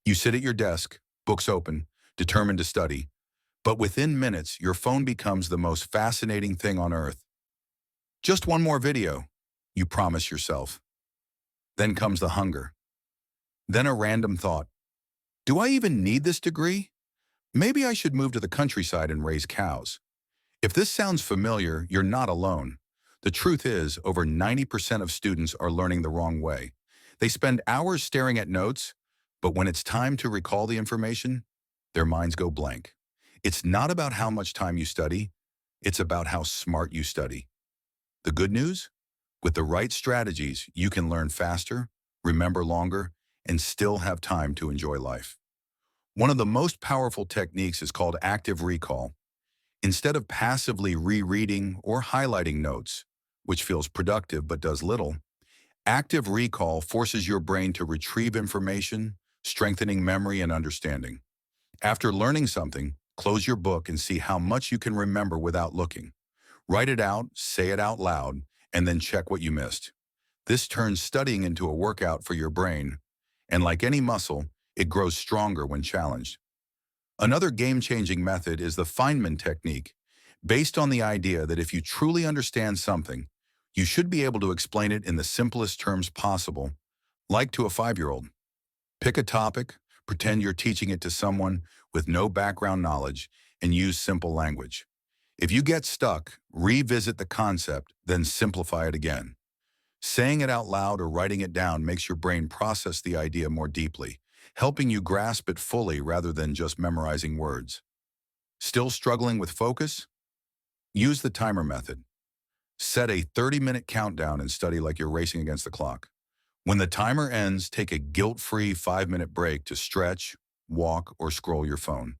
You sit at your desk, books open, determined to study, but within minutes, your phone becomes the most fascinating thing on earth. Just one more video, you promise yourself. Then comes the hunger. Then a random thought. Do I even need this degree? Maybe I should move to the countryside and raise cows. If this sounds familiar, you're not alone. The truth is, over 90% of students are learning the wrong way. They spend hours staring at notes, but when it's time to recall the information, their minds go blank. It's not about how much time you study, it's about how smart you study. The good news? With the right strategies, you can learn faster, remember longer, and still have time to enjoy life. One of the most powerful techniques is called active recall. Instead of passively rereading or highlighting notes, which feels productive but does little, active recall forces your brain to retrieve information, strengthening memory and understanding. After learning something, close your book and see how much you can remember without looking. Write it out, say it out loud, and then check what you missed. This turns studying into a workout for your brain, and like any muscle, it grows stronger when challenged. Another game-changing method is the Feynman technique, based on the idea that if you truly understand something, you should be able to explain it in the simplest terms possible, like to a 5-year-old. Pick a topic, pretend you're teaching it to someone with no background knowledge, and use simple language. If you get stuck, revisit the concept, then simplify it again. Saying it out loud or writing it down makes your brain process the idea more deeply, helping you grasp it fully rather than just memorizing words. Still struggling with focus? Use the timer method. Set a 30-minute countdown and study like you're racing against the clock. When the timer ends, take a guilt-free 5-minute break to stretch, walk, or scroll your phone.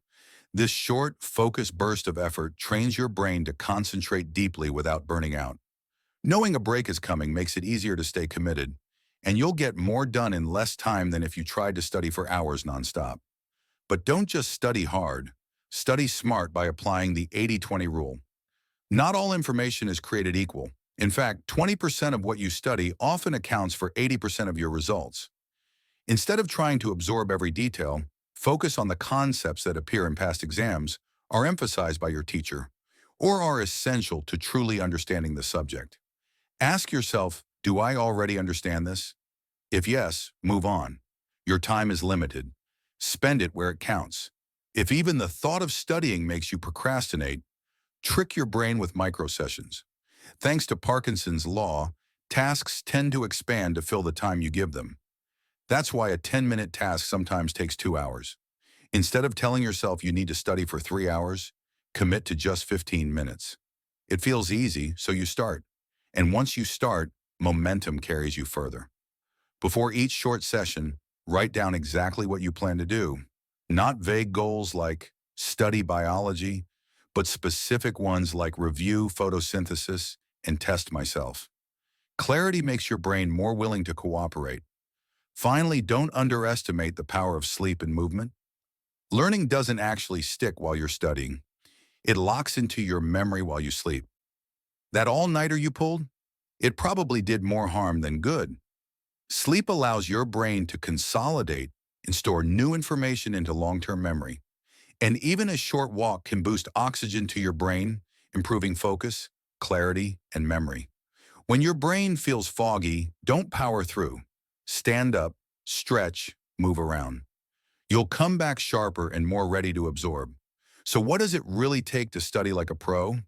This short, focused burst of effort trains your brain to concentrate deeply without burning out. Knowing a break is coming makes it easier to stay committed, and you'll get more done in less time than if you tried to study for hours nonstop. But don't just study hard. Study smart by applying the 80-20 rule. Not all information is created equal. In fact, 20% of what you study often accounts for 80% of your results. Instead of trying to absorb every detail, focus on the concepts that appear in past exams, are emphasized by your teacher, or are essential to truly understanding the subject. Ask yourself, do I already understand this? If yes, move on. Your time is limited. Spend it where it counts. If even the thought of studying makes you procrastinate, trick your brain with micro-sessions. Thanks to Parkinson's law, tasks tend to expand to fill the time you give them. That's why a 10-minute task sometimes takes 2 hours. Instead of telling yourself you need to study for 3 hours, commit to just 15 minutes. It feels easy, so you start. And once you start, momentum carries you further. Before each short session, write down exactly what you plan to do. Not vague goals like study biology, but specific ones like review photosynthesis and test myself. Clarity makes your brain more willing to cooperate. Finally, don't underestimate the power of sleep and movement. Learning doesn't actually stick while you're studying. It locks into your memory while you sleep. That all-nighter you pulled? It probably did more harm than good. Sleep allows your brain to consolidate and store new information into long-term memory. And even a short walk can boost oxygen to your brain, improving focus, clarity, and memory. When your brain feels foggy, don't power through. Stand up, stretch, move around. You'll come back sharper and more ready to absorb. So what does it really take to study like a pro?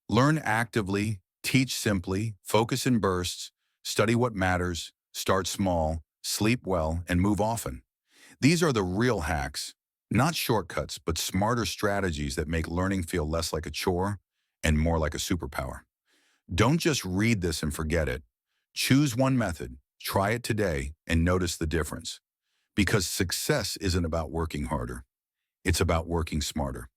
Learn actively, teach simply, focus in bursts, study what matters, start small, sleep well, and move often. These are the real hacks, not shortcuts, but smarter strategies that make learning feel less like a chore and more like a superpower. Don't just read this and forget it. Choose one method, try it today, and notice the difference. Because success isn't about working harder. It's about working smarter.